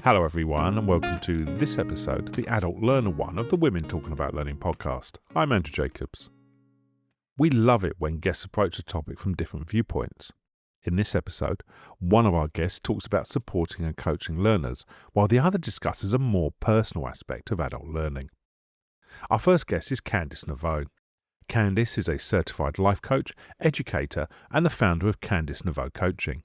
Hello everyone and welcome to this episode, the Adult Learner one of the Women Talking About Learning podcast. I'm Andrew Jacobs. We love it when guests approach a topic from different viewpoints. In this episode, one of our guests talks about supporting and coaching learners, while the other discusses a more personal aspect of adult learning. Our first guest is Candice Neveu. Candice is a certified life coach, educator and the founder of Candice Neveu Coaching.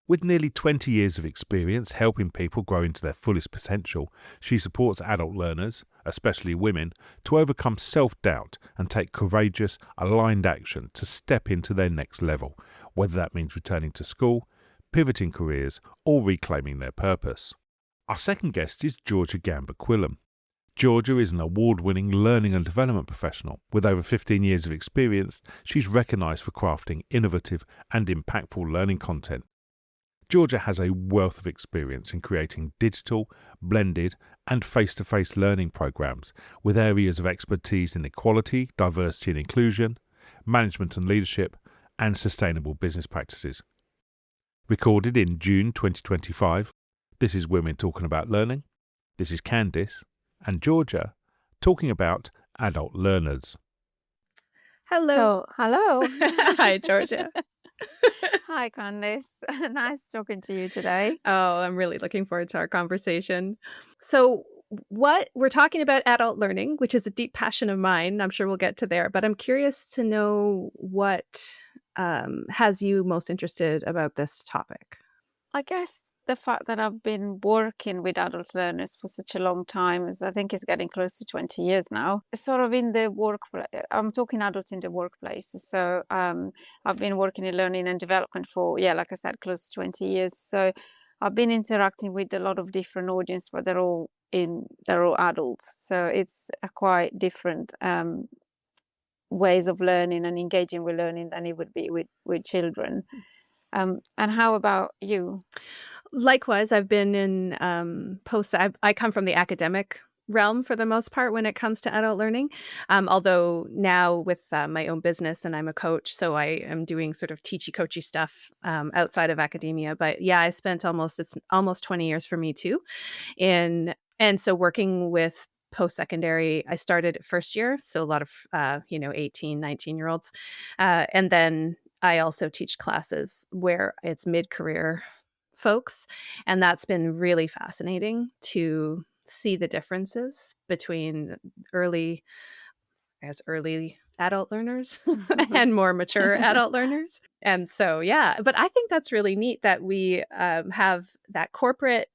With nearly 20 years of experience helping people grow into their fullest potential, she supports adult learners, especially women, to overcome self-doubt and take courageous, aligned action to step into their next level, whether that means returning to school, pivoting careers, or reclaiming their purpose. Our second guest is Georgia Gamba-Quillen. Georgia is an award-winning learning and development professional. With over 15 years of experience, she's recognised for crafting innovative and impactful learning content. Georgia has a wealth of experience in creating digital, blended and face-to-face learning programs with areas of expertise in equality, diversity and inclusion, management and leadership, and sustainable business practices. Recorded in June 2025, this is Women Talking About Learning. This is Candice and Georgia talking about adult learners. Hello. Hello. Hi, Georgia. Hi, Candice. Nice talking to you today. Oh, I'm really looking forward to our conversation. So, we're talking about adult learning, which is a deep passion of mine. I'm sure we'll get to there, but I'm curious to know what has you most interested about this topic. I guess the fact that I've been working with adult learners for such a long time is, I think it's getting close to 20 years now. It's sort of in the workplace. I'm talking adults in the workplace. So I've been working in learning and development for, like I said, close to 20 years. So I've been interacting with a lot of different audience, but they're all adults. So it's a quite different ways of learning and engaging with learning than it would be with children. And how about you? Likewise, I've been in I come from the academic realm for the most part when it comes to adult learning. Although now with my own business and I'm a coach, so I am doing sort of teachy-coachy stuff outside of academia. But yeah, I spent it's almost 20 years for me too. And so working with post-secondary, I started at first year. So a lot of, 18, 19-year-olds. And then I also teach classes where it's mid-career folks. And that's been really fascinating to see the differences between early adult learners and more mature adult learners. And so, but I think that's really neat that we have that corporate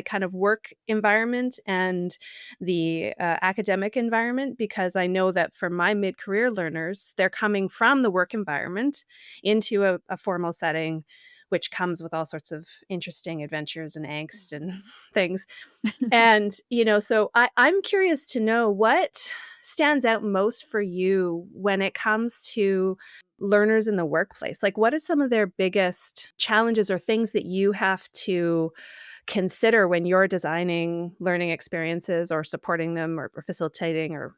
kind of work environment and the academic environment, because I know that for my mid-career learners, they're coming from the work environment into a formal setting, which comes with all sorts of interesting adventures and angst and things. And, so I'm curious to know what stands out most for you when it comes to learners in the workplace. Like, what are some of their biggest challenges or things that you have to consider when you're designing learning experiences or supporting them or facilitating or,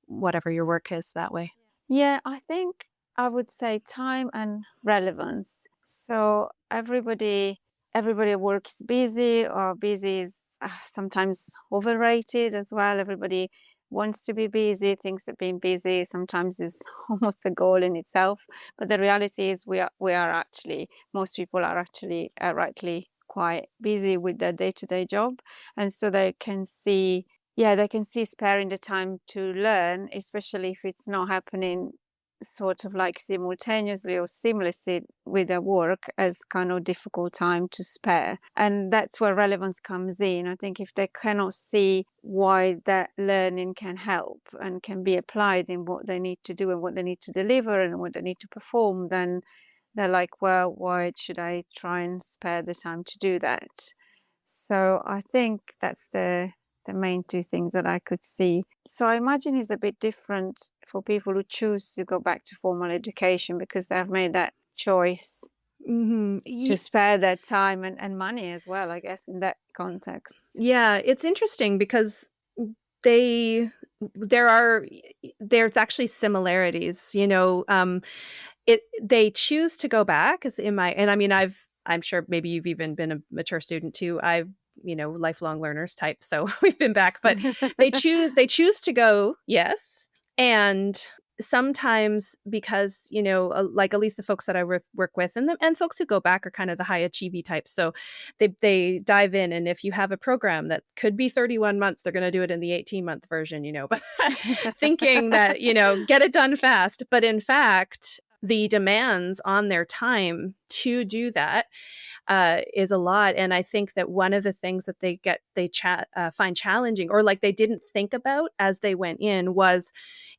whatever your work is that way? Yeah, I think I would say time and relevance. So everybody at work is busy, or busy is sometimes overrated as well. Everybody wants to be busy, thinks that being busy sometimes is almost a goal in itself. But the reality is most people are actually rightly quite busy with their day-to-day job. And so they can see sparing the time to learn, especially if it's not happening sort of like simultaneously or seamlessly with their work, as kind of difficult time to spare. And that's where relevance comes in. I think if they cannot see why that learning can help and can be applied in what they need to do and what they need to deliver and what they need to perform, then they're like, well, why should I try and spare the time to do that? So I think that's the main two things that I could see. So I imagine it's a bit different for people who choose to go back to formal education, because they've made that choice to spare their time and money as well, I guess, in that context. Yeah, it's interesting because there's actually similarities, they choose to go back I'm sure maybe you've even been a mature student too. I've lifelong learners type. So we've been back, but they choose to go, yes. And sometimes because, like at least the folks that I work with and folks who go back are kind of the high achievey types. So they dive in. And if you have a program that could be 31 months, they're going to do it in the 18-month version, but thinking that, get it done fast. But in fact, the demands on their time to do that is a lot. And I think that one of the things that they find challenging, or like they didn't think about as they went in, was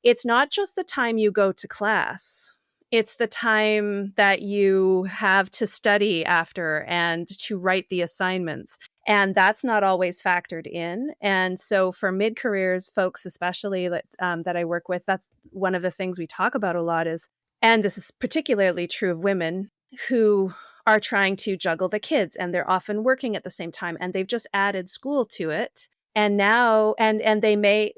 it's not just the time you go to class. It's the time that you have to study after and to write the assignments. And that's not always factored in. And so for mid-careers folks, especially that I work with, that's one of the things we talk about a lot is, and this is particularly true of women who are trying to juggle the kids, and they're often working at the same time, and they've just added school to it. And now, and they may,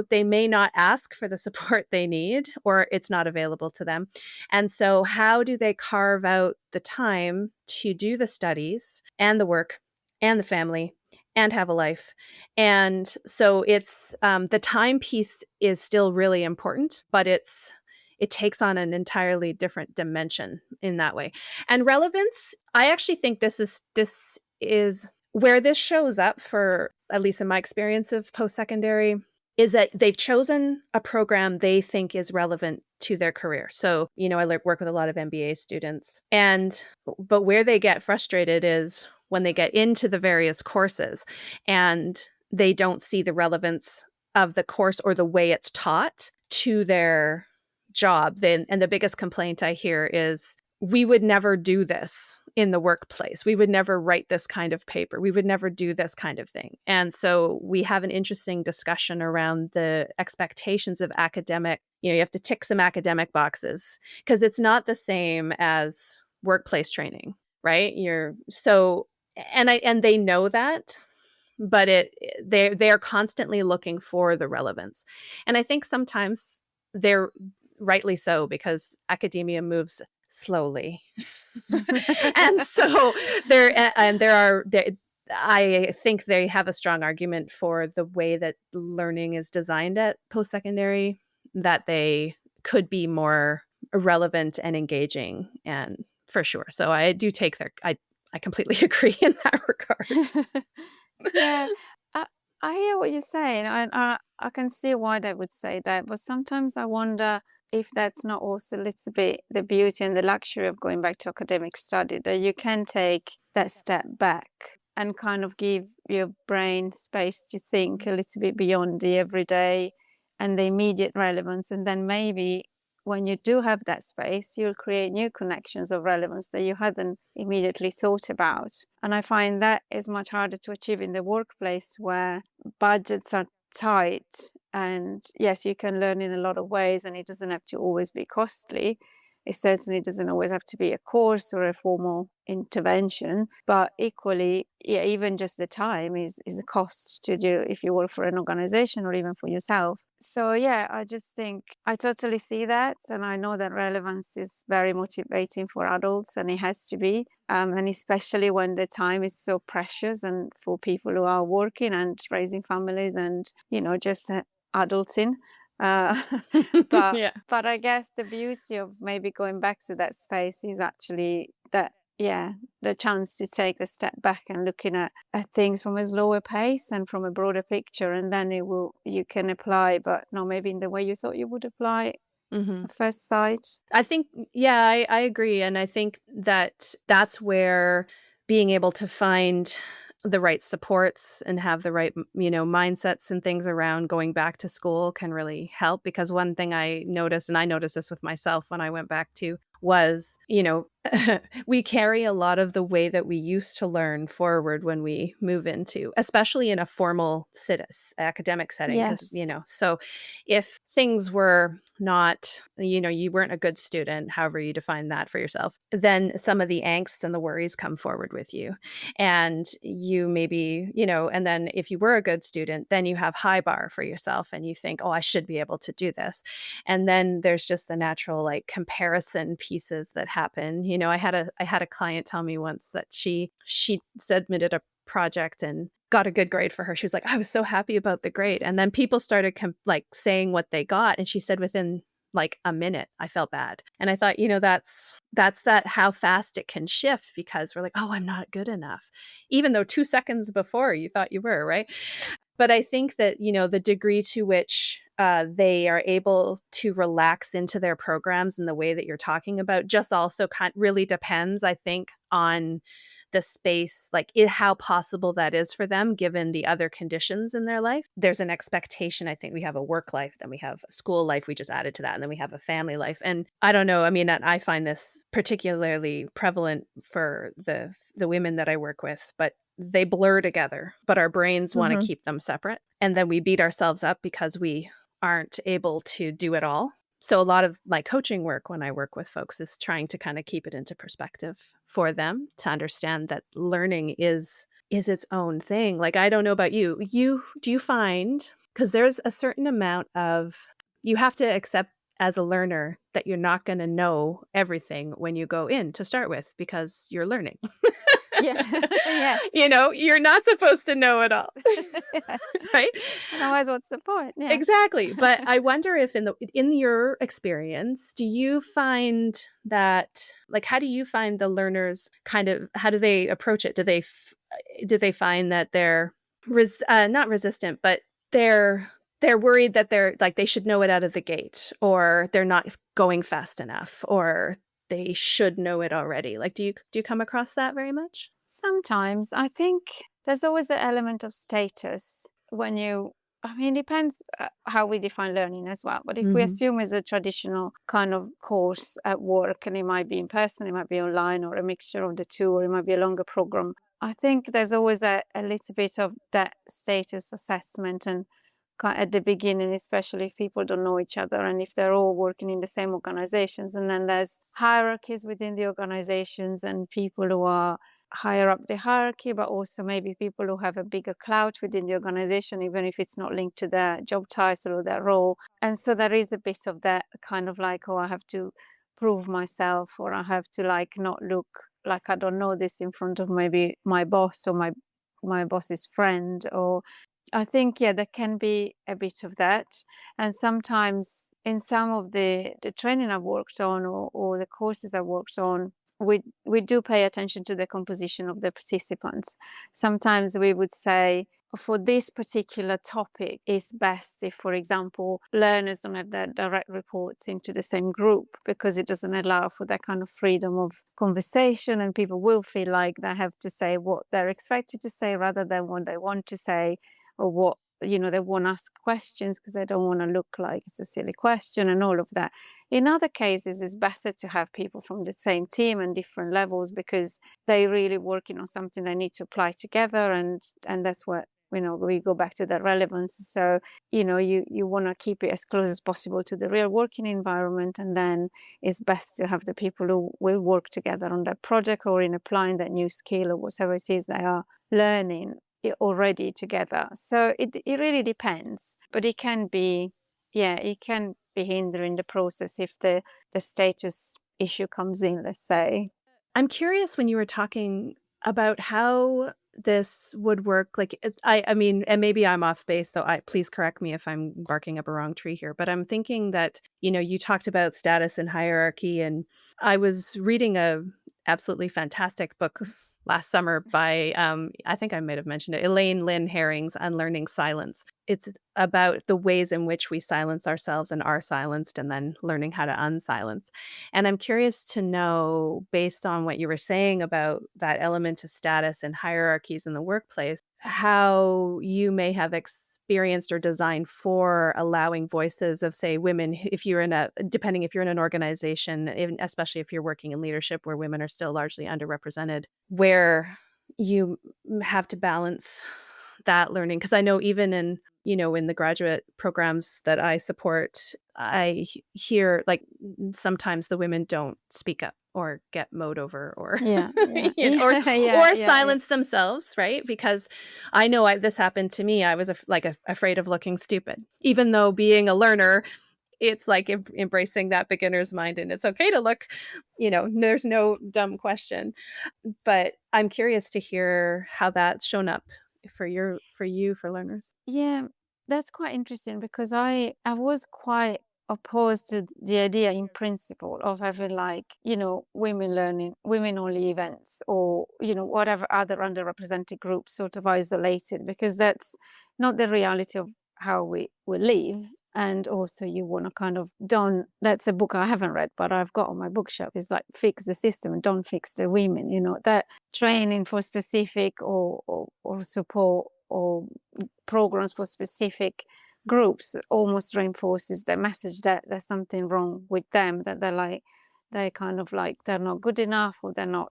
they may not ask for the support they need, or it's not available to them. And so how do they carve out the time to do the studies and the work and the family and have a life? And so it's, the time piece is still really important, but it takes on an entirely different dimension in that way. And relevance, I actually think this is where this shows up for, at least in my experience of post-secondary, is that they've chosen a program they think is relevant to their career. So, I work with a lot of MBA students, but where they get frustrated is when they get into the various courses and they don't see the relevance of the course or the way it's taught to their job. And the biggest complaint I hear is, we would never do this in the workplace. We would never write this kind of paper. We would never do this kind of thing. And so we have an interesting discussion around the expectations of academic. You have to tick some academic boxes because it's not the same as workplace training, right? And they know that, but they're constantly looking for the relevance. And I think sometimes they're rightly so, because academia moves slowly. And so I think they have a strong argument for the way that learning is designed at post-secondary, that they could be more relevant and engaging, and for sure. So I do take I completely agree in that regard. Yeah, I hear what you're saying. I can see why they would say that, but sometimes I wonder if that's not also a little bit the beauty and the luxury of going back to academic study, that you can take that step back and kind of give your brain space to think a little bit beyond the everyday and the immediate relevance. And then maybe when you do have that space, you'll create new connections of relevance that you hadn't immediately thought about. And I find that is much harder to achieve in the workplace, where budgets are tight. And yes, you can learn in a lot of ways, and it doesn't have to always be costly. It certainly doesn't always have to be a course or a formal intervention, but equally, yeah, even just the time is a cost to do if you work for an organization or even for yourself. So yeah, I just think I totally see that, and I know that relevance is very motivating for adults, and it has to be, and especially when the time is so precious, and for people who are working and raising families and just adulting. But Yeah. but I guess the beauty of maybe going back to that space is actually that, yeah, the chance to take a step back and looking at things from a slower pace and from a broader picture, and then you can apply, but not maybe in the way you thought you would apply at first sight. I think, yeah, I agree. And I think that's where being able to find the right supports and have the right, mindsets and things around going back to school can really help. Because one thing I noticed, and I noticed this with myself when I went back to, was, we carry a lot of the way that we used to learn forward when we move into, especially in a formal academic setting. Because, Yes. so if things were not, you weren't a good student, however you define that for yourself, then some of the angst and the worries come forward with you. And you maybe, and then if you were a good student, then you have high bar for yourself and you think, oh, I should be able to do this. And then there's just the natural comparison pieces that happen. I had a client tell me once that she submitted a project and got a good grade for her. She was like, I was so happy about the grade. And then people started saying what they got. And she said within like a minute, I felt bad. And I thought, that's that how fast it can shift, because we're like, oh, I'm not good enough, even though 2 seconds before you thought you were, right? But I think that, the degree to which they are able to relax into their programs in the way that you're talking about just also really depends, I think, on the space, like how possible that is for them, given the other conditions in their life. There's an expectation. I think we have a work life, then we have a school life, we just added to that, and then we have a family life. And I don't know, I mean, I find this particularly prevalent for the women that I work with, but they blur together, but our brains want to keep them separate. And then we beat ourselves up because we aren't able to do it all. So a lot of my coaching work when I work with folks is trying to kind of keep it into perspective for them to understand that learning is its own thing. Like, I don't know about you. Do you find, because there's a certain amount of, you have to accept as a learner that you're not going to know everything when you go in to start with, because you're learning. Yeah. Yes. You're not supposed to know it all. Yeah. Right? Otherwise, what's the point? Yeah. Exactly. But I wonder if in your experience, do you find that, like, how do you find the learners how do they approach it? Do they find that they're not resistant, but they're worried that they're like, they should know it out of the gate, or they're not going fast enough, or they should know it already? Like, do you come across that very much? Sometimes I think there's always the element of status when it depends how we define learning as well. But if we assume it's a traditional kind of course at work, and it might be in person, it might be online, or a mixture of the two, or it might be a longer program, I think there's always a little bit of that status assessment, and at the beginning, especially if people don't know each other and if they're all working in the same organizations. And then there's hierarchies within the organizations, and people who are higher up the hierarchy, but also maybe people who have a bigger clout within the organization, even if it's not linked to their job title or their role. And so there is a bit of that kind of like, oh, I have to prove myself, or I have to like not look like I don't know this in front of maybe my boss or my boss's friend. Or I think, yeah, there can be a bit of that. And sometimes in some of the training I've worked on, or the courses I've worked on, we do pay attention to the composition of the participants. Sometimes we would say, for this particular topic, it's best if, for example, learners don't have their direct reports into the same group, because it doesn't allow for that kind of freedom of conversation, and people will feel like they have to say what they're expected to say rather than what they want to say, or what, they won't ask questions because they don't want to look like it's a silly question and all of that. In other cases, it's better to have people from the same team and different levels, because they're really working on something they need to apply together, and that's what, we go back to that relevance. So, you want to keep it as close as possible to the real working environment, and then it's best to have the people who will work together on that project or in applying that new skill or whatever it is they are learning already together. So it really depends, but it can be hindering the process if the status issue comes in, let's say. I'm curious, when you were talking about how this would work, like, I mean, and maybe I'm off base, so please correct me if I'm barking up a wrong tree here, but I'm thinking that, you talked about status and hierarchy, and I was reading a absolutely fantastic book last summer by, I think I might have mentioned it, Elaine Lynn Herring's Unlearning Silence. It's about the ways in which we silence ourselves and are silenced, and then learning how to unsilence. And I'm curious to know, based on what you were saying about that element of status and hierarchies in the workplace, how you may have experienced or designed for allowing voices of, say, women, if you're in an organization, especially if you're working in leadership where women are still largely underrepresented, where you have to balance that learning. Because I know even in the graduate programs that I support, I hear like sometimes the women don't speak up or get mowed over, or or silence themselves, right? Because I know this happened to me. I was afraid of looking stupid, even though being a learner it's like embracing that beginner's mind, and it's okay to look, there's no dumb question. But I'm curious to hear how that's shown up for for learners. Yeah, that's quite interesting because I was quite opposed to the idea in principle of having like, women learning, women only events or, whatever other underrepresented groups sort of isolated, because that's not the reality of how we live. And also you want to kind of don't, that's a book I haven't read, but I've got on my bookshelf, is like fix the system and don't fix the women, that training for specific or support or programs for specific groups almost reinforces the message that there's something wrong with them, that they're kind of like they're not good enough, or they're not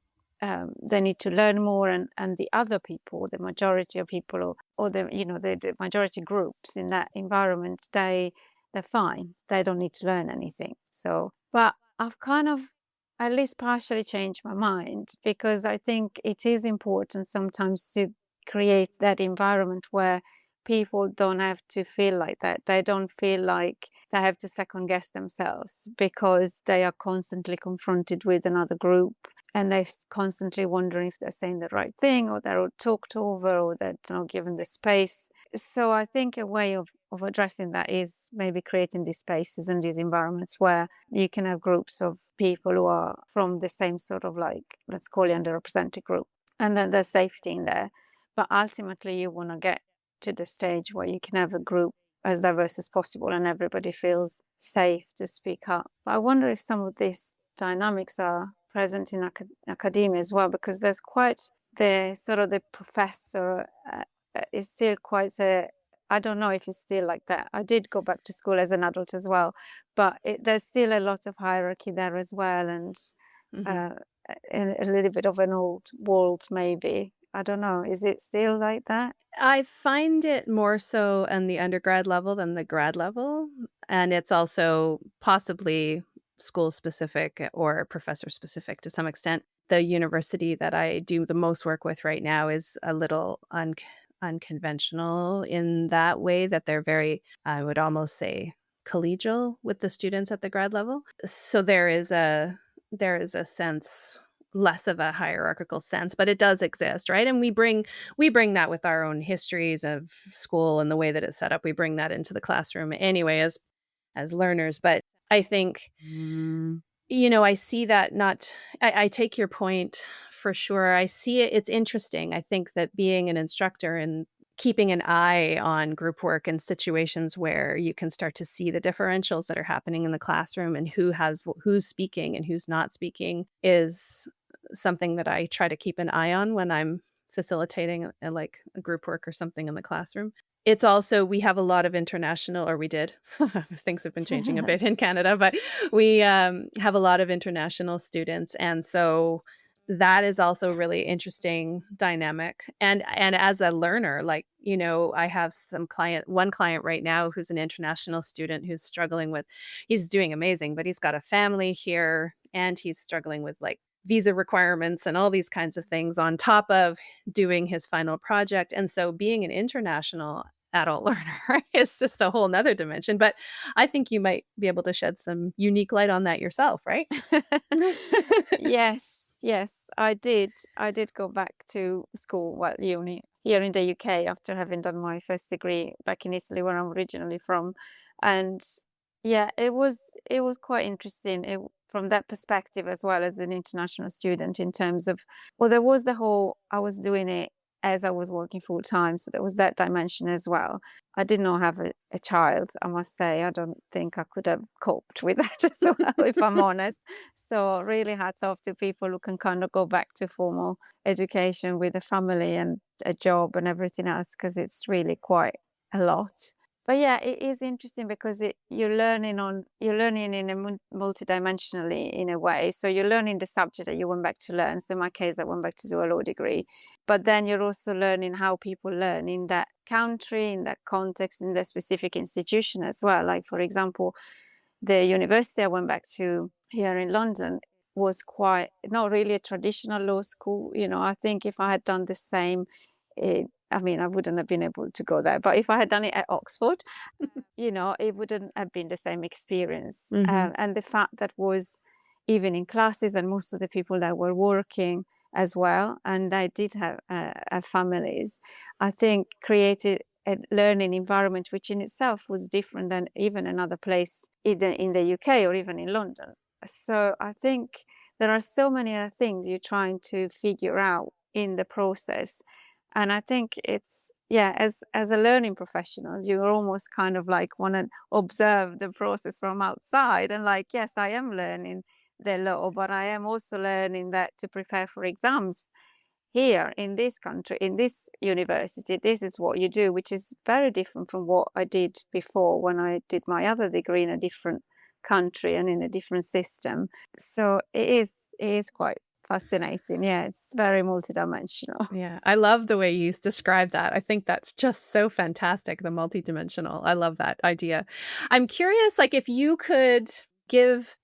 they need to learn more, and the other people, the majority of people, or the majority groups in that environment, they're fine, they don't need to learn anything. So, but I've kind of at least partially changed my mind, because I think it is important sometimes to create that environment where people don't have to feel like that. They don't feel like they have to second guess themselves because they are constantly confronted with another group, and they're constantly wondering if they're saying the right thing, or they're all talked over, or they're not given the space. So I think a way of addressing that is maybe creating these spaces and these environments where you can have groups of people who are from the same sort of, like, let's call it underrepresented group, and then there's safety in there. But ultimately you want to get to the stage where you can have a group as diverse as possible and everybody feels safe to speak up. But I wonder if some of these dynamics are present in academia as well, because there's quite the sort of the professor is still quite I don't know if it's still like that. I did go back to school as an adult as well, but there's still a lot of hierarchy there as well, and a little bit of an old world maybe. I don't know. Is it still like that? I find it more so on the undergrad level than the grad level, and it's also possibly school specific or professor specific to some extent. The university that I do the most work with right now is a little unconventional in that way, that they're very, I would almost say, collegial with the students at the grad level. So there is a sense, less of a hierarchical sense, but it does exist, right? And we bring that with our own histories of school and the way that it's set up. We bring that into the classroom anyway as learners. But I think, I see that I take your point for sure. I see it. It's interesting. I think that being an instructor and keeping an eye on group work and situations where you can start to see the differentials that are happening in the classroom and who's speaking and who's not speaking is something that I try to keep an eye on when I'm facilitating a group work or something in the classroom. It's also, we have a lot of international, or we did, things have been changing a bit in Canada, but we have a lot of international students. And so that is also really interesting dynamic. And as a learner, I have one client right now who's an international student who's struggling with, he's doing amazing, but he's got a family here and he's struggling with visa requirements and all these kinds of things on top of doing his final project. And so being an international adult learner is just a whole nother dimension. But I think you might be able to shed some unique light on that yourself, right? Yes, I did go back to school, uni, here in the UK, after having done my first degree back in Italy, where I'm originally from. And yeah, it was quite interesting from that perspective, as well as an international student, in terms of, well, there was I was doing it as I was working full time. So there was that dimension as well. I did not have a child, I must say. I don't think I could have coped with that as well, if I'm honest. So really hats off to people who can kind of go back to formal education with a family and a job and everything else, because it's really quite a lot. But yeah, it is interesting because you're learning in a multidimensionally, in a way. So you're learning the subject that you went back to learn. So in my case, I went back to do a law degree. But then you're also learning how people learn in that country, in that context, in that specific institution as well. Like, for example, the university I went back to here in London was quite not really a traditional law school. I think if I had done the same I mean, I wouldn't have been able to go there. But if I had done it at Oxford, it wouldn't have been the same experience. Hmm. And the fact that was even in classes, and most of the people that were working as well, and they did have families, I think created a learning environment which in itself was different than even another place either in the UK or even in London. So I think there are so many other things you're trying to figure out in the process. And I think it's, yeah, as a learning professionals, you almost kind of like want to observe the process from outside and like, yes, I am learning the law, but I am also learning that to prepare for exams here in this country, in this university, this is what you do, which is very different from what I did before when I did my other degree in a different country and in a different system. So it is quite fascinating. Yeah, it's very multidimensional. Yeah, I love the way you describe that. I think that's just so fantastic, the multidimensional. I love that idea. I'm curious, like, if you could give,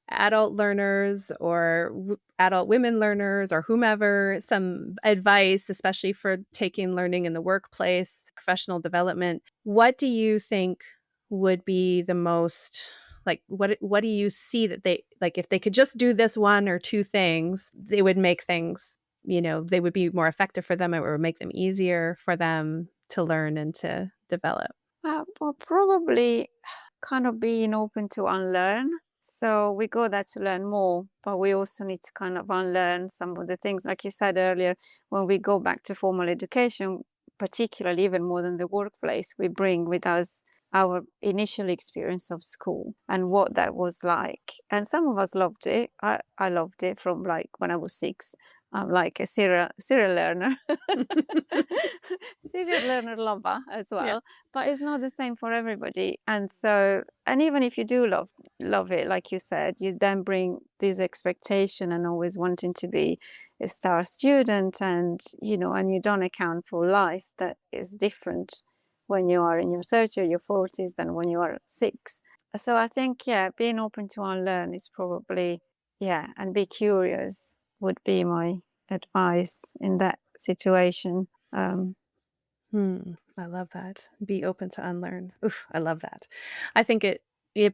adult learners or adult women learners or whomever some advice, especially for taking learning in the workplace, professional development, what do you think would be the most, like, what do you see that they, like, if they could just do this one or two things, they would make things, they would be more effective for them, or make them easier for them to learn and to develop? Well, probably kind of being open to unlearn. So we go there to learn more, but we also need to kind of unlearn some of the things, like you said earlier, when we go back to formal education, particularly even more than the workplace, we bring with us our initial experience of school and what that was like. And some of us loved it. I loved it from like when I was 6. I'm like a serial learner, serial learner lover as Yeah. well. But it's not the same for everybody. And so, and even if you do love it, like you said, you then bring this expectation and always wanting to be a star student, and and you don't account for life that is different when you are in your 30s or your 40s than when you are 6. So I think, yeah, being open to unlearn is probably, yeah, and be curious would be my advice in that situation. I love that. Be open to unlearn. Oof, I love that. I think it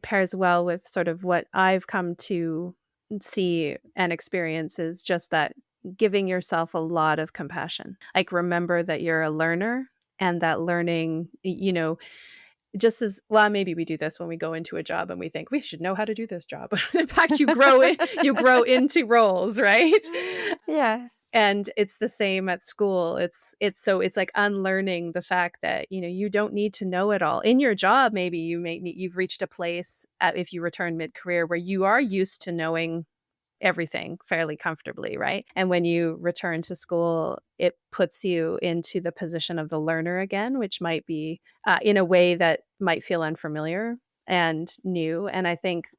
pairs well with sort of what I've come to see and experience, is just that giving yourself a lot of compassion. Like, remember that you're a learner, and that learning, just as well, maybe we do this when we go into a job and we think we should know how to do this job. In fact, you grow into roles, right? Yes. And it's the same at school. It's like unlearning the fact that, you don't need to know it all. In your job, maybe you've reached a place if you return mid-career where you are used to knowing everything fairly comfortably, right? And when you return to school, it puts you into the position of the learner again, which might be in a way that might feel unfamiliar and new. And I think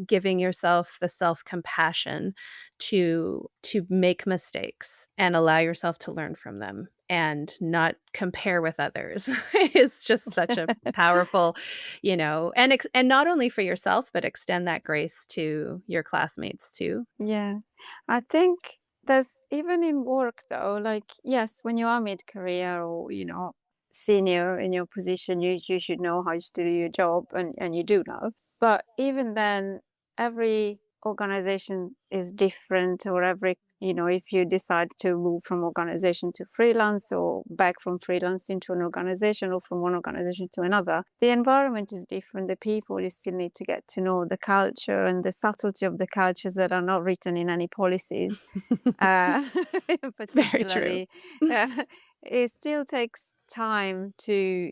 giving yourself the self-compassion to make mistakes and allow yourself to learn from them and not compare with others is just such a powerful, and not only for yourself, but extend that grace to your classmates too. Yeah. I think there's even in work though, like, yes, when you are mid-career or, senior in your position, you should know how to do your job, and you do know. But even then, every organization is different, or if you decide to move from organization to freelance or back from freelance into an organization or from one organization to another, the environment is different. The people, you still need to get to know the culture and the subtlety of the cultures that are not written in any policies. uh, Very true. Particularly, it still takes time to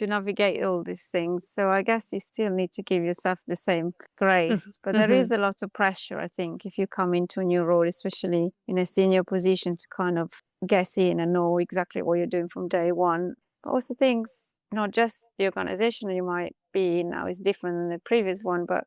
navigate all these things. So I guess you still need to give yourself the same grace. But there is a lot of pressure, I think, if you come into a new role, especially in a senior position, to kind of get in and know exactly what you're doing from day one. But also things, not just the organization you might be in now is different than the previous one, but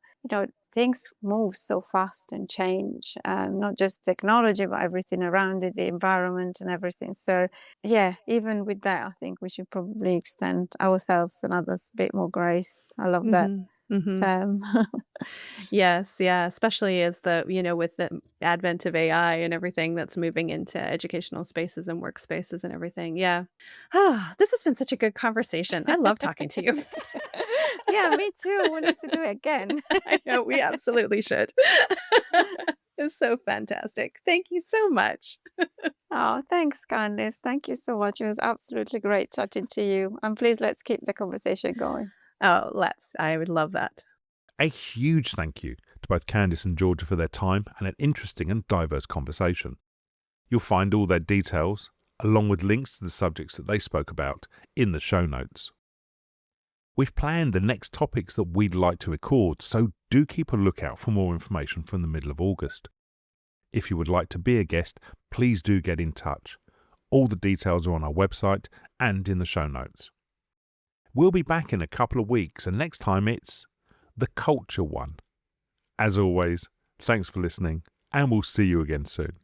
things move so fast and change, not just technology, but everything around it, the environment and everything. So yeah, even with that, I think we should probably extend ourselves and others a bit more grace. I love that. Mhm. term. Yes, yeah, especially as with the advent of AI and everything that's moving into educational spaces and workspaces and everything. Yeah. Ah, this has been such a good conversation. I love talking to you. Yeah, me too. We need to do it again. I know we absolutely should. It's so fantastic. Thank you so much. Oh, thanks, Candice. Thank you so much. It was absolutely great chatting to you. And please let's keep the conversation going. Oh, let's. I would love that. A huge thank you to both Candice and Georgia for their time and an interesting and diverse conversation. You'll find all their details, along with links to the subjects that they spoke about, in the show notes. We've planned the next topics that we'd like to record, so do keep a lookout for more information from the middle of August. If you would like to be a guest, please do get in touch. All the details are on our website and in the show notes. We'll be back in a couple of weeks, and next time it's the culture one. As always, thanks for listening, and we'll see you again soon.